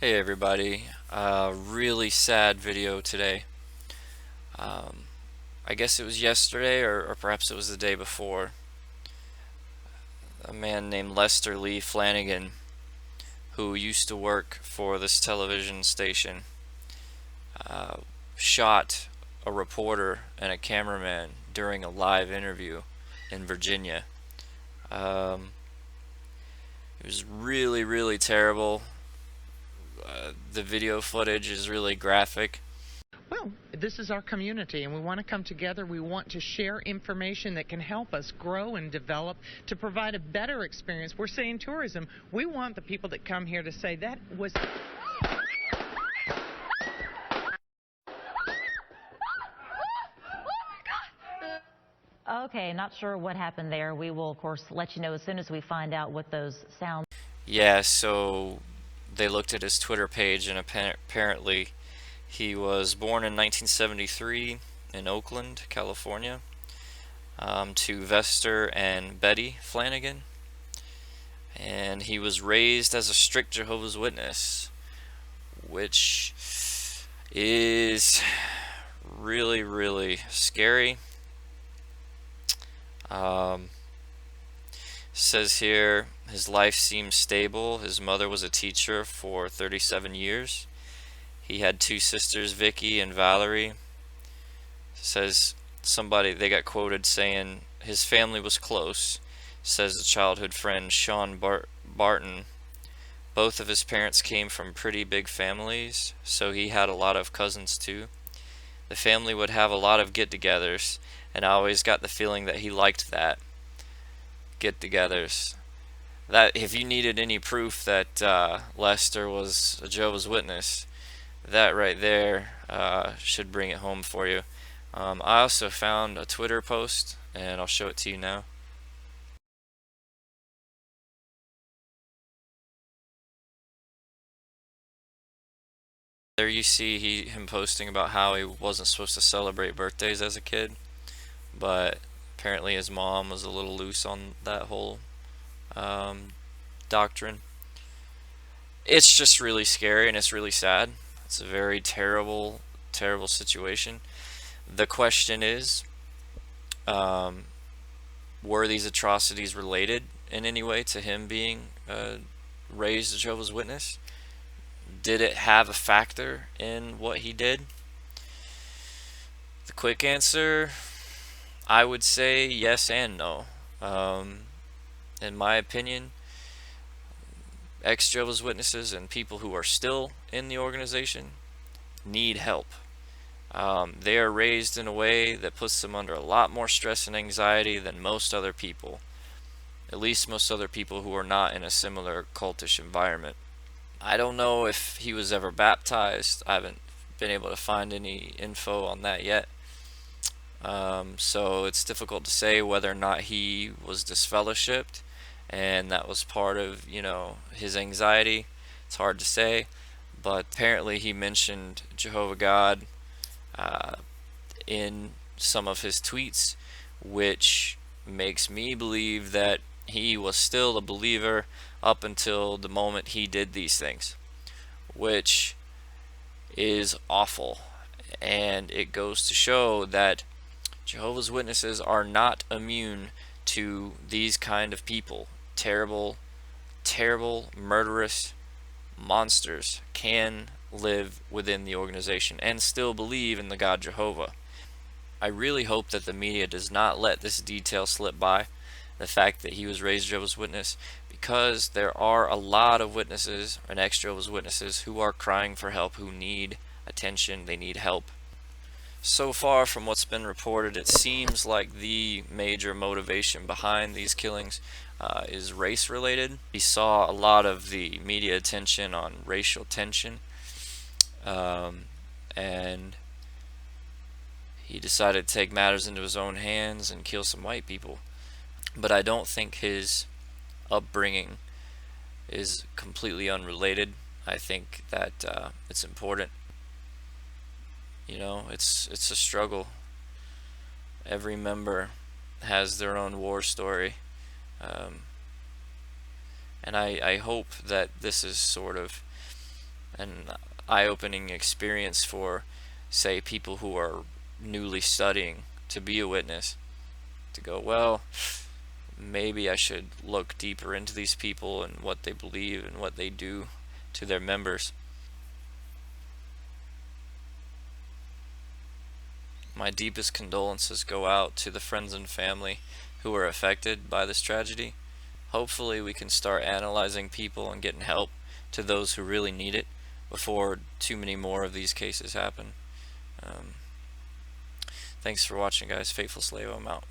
Hey everybody, really sad video today. Um, I guess it was yesterday or perhaps it was the day before. A man named Lester Lee Flanagan, who used to work for this television station, uh, shot a reporter and a cameraman during a live interview in Virginia. Um, it was really terrible. The video footage is really graphic. Well, this is our community, and we want to come together. We want to share information that can help us grow and develop to provide a better experience. We're saying tourism. We want the people that come here to say that was... Okay, not sure what happened there. We will, of course, let you know as soon as we find out what those sounds. Yeah, so they looked at his Twitter page, and apparently he was born in 1973 in Oakland, California, to Vester and Betty Flanagan, and he was raised as a strict Jehovah's Witness, which is really scary. Says here his life seems stable. His mother was a teacher for 37 years. He had two sisters, Vicky and Valerie. Says they got quoted saying his family was close. Says a childhood friend, Sean Barton. Both of his parents came from pretty big families, so he had a lot of cousins too. The family would have a lot of get-togethers, and I always got the feeling that he liked that. Get-togethers. That if you needed any proof that Lester was a Jehovah's Witness, that right there should bring it home for you. I also found a Twitter post, and I'll show it to you now. There you see him posting about how he wasn't supposed to celebrate birthdays as a kid, but apparently his mom was a little loose on that whole doctrine. It's just really scary and it's really sad. It's a very terrible situation. The question is, were these atrocities related in any way to him being raised a Jehovah's Witness? Did it have a factor in what he did? The quick answer, I would say yes and no. In my opinion, ex-Jehovah's Witnesses and people who are still in the organization need help. They are raised in a way that puts them under a lot more stress and anxiety than most other people. At least most other people who are not in a similar cultish environment. I don't know if he was ever baptized. I haven't been able to find any info on that yet. So it's difficult to say whether or not he was disfellowshipped and that was part of, his anxiety. It's hard to say, but apparently he mentioned Jehovah God in some of his tweets, which makes me believe that he was still a believer up until the moment he did these things, which is awful. And it goes to show that Jehovah's Witnesses are not immune to these kind of people. Terrible, murderous monsters can live within the organization and still believe in the God Jehovah. I really hope that the media does not let this detail slip by, the fact that he was raised Jehovah's Witness, because there are a lot of witnesses and ex-Jehovah's Witnesses who are crying for help, who need attention, they need help. So far from what's been reported, it seems like the major motivation behind these killings is race related. He saw a lot of the media attention on racial tension, and he decided to take matters into his own hands and kill some white people. But I don't think his upbringing is completely unrelated. I think that it's important. It's a struggle. Every member has their own war story, and I hope that this is sort of an eye-opening experience for, say, people who are newly studying to be a witness, to go, well, maybe I should look deeper into these people and what they believe and what they do to their members. My deepest condolences go out to the friends and family who were affected by this tragedy. Hopefully we can start analyzing people and getting help to those who really need it before too many more of these cases happen. Thanks for watching, guys. Faithful Slave, I'm out.